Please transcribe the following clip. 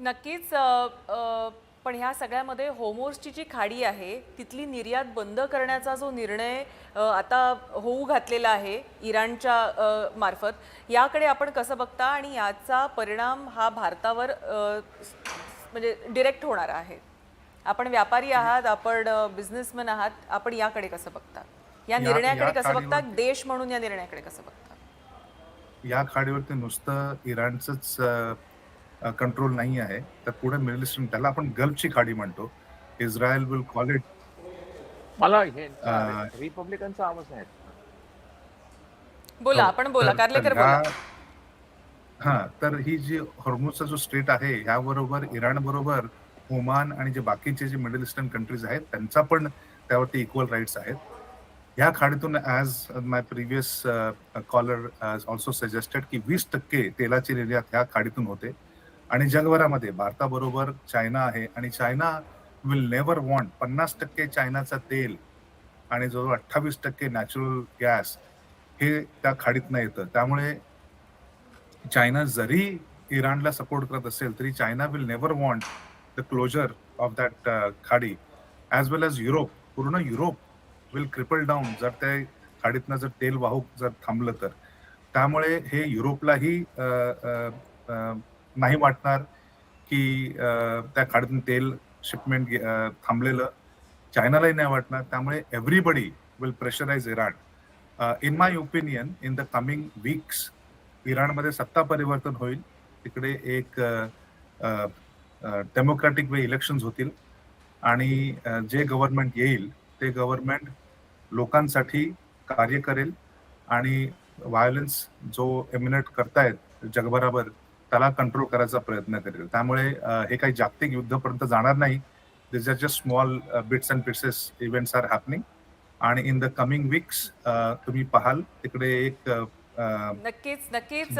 नक्कीच. पण ह्या सगळ्यामध्ये होर्मुझची जी खाडी आहे तिथली निर्यात बंद करण्याचा जो निर्णय आता होऊ घातलेला आहे इराणच्या मार्फत, याकडे आपण कसं बघता आणि याचा परिणाम हा भारतावर म्हणजे डिरेक्ट होणार आहे? आपण व्यापारी या आहात, आपण बिझनेसमॅन आहात, आपण याकडे कसं बघता? या या या निर्णयाकडे कसं बघता? खाडीवरती देश म्हणून या निर्णयाकडे कसं बघता? या खाडीवरती नुसतं इराणचंच कंट्रोल नाही आहे. तर पुढे मिडल ईस्टर्न त्याला आपण गल्फची खाडी म्हणतो. इस्रायल विल कॉल इट मला ह्यांचा रिपब्लिकनचा आवाज नाही येत. बोला, हो. आपण बोला, तर तर कारलेकर ह्या बोला. हां, तर ही जी हॉर्मुझचा जो स्ट्रेट आहे, ह्याबरोबर इराणबरोबर ओमान आणि जे बाकीचे जे मिडल ईस्टर्न कंट्रीज आहेत, त्यांचा पण त्यावरती इक्वल राईट्स आहेत. ह्या खाडीतून ॲज माय प्रिव्हियस कॉलर ऑल्सो सजेस्टेड की 20% तेलाची निर्यात ह्या खाडीतून होते आणि जगभरामध्ये भारताबरोबर चायना आहे आणि चायना विल नेव्हर वॉन्ट 50% चायनाचं तेल आणि जवळजवळ 28% नॅचरल गॅस हे त्या खाडीतनं येतं. त्यामुळे चायना जरी इराणला सपोर्ट करत असेल, तरी China will never want the closure of that खाडी ॲज वेल ॲज युरोप. पूर्ण युरोप विल क्रिपल डाउन जर त्या खाडीतनं जर तेल वाहूक जर थांबलं तर. त्यामुळे हे युरोपलाही नाही वाटणार की त्या खाडीतून तेल शिपमेंट थांबलेलं. चायनालाही नाही वाटणार. त्यामुळे everybody will pressurise Iran. In my opinion in the coming weeks इराणमध्ये सत्ता परिवर्तन होईल. तिकडे एक डेमोक्रॅटिक वे इलेक्शन्स होतील आणि जे गव्हर्नमेंट येईल ते गव्हर्नमेंट लोकांसाठी कार्य करेल आणि व्हायलन्स जो एमिनेट करतायत जगभरावर त्याला कंट्रोल करायचा प्रयत्न करेल. त्यामुळे हे काही जागतिक युद्धापर्यंत जाणार नाही. This are just small bits and pieces events are happening आणि इन द कमिंग वीक्स तुम्ही पाहाल तिकडे एक नक्कीच, नक्कीच.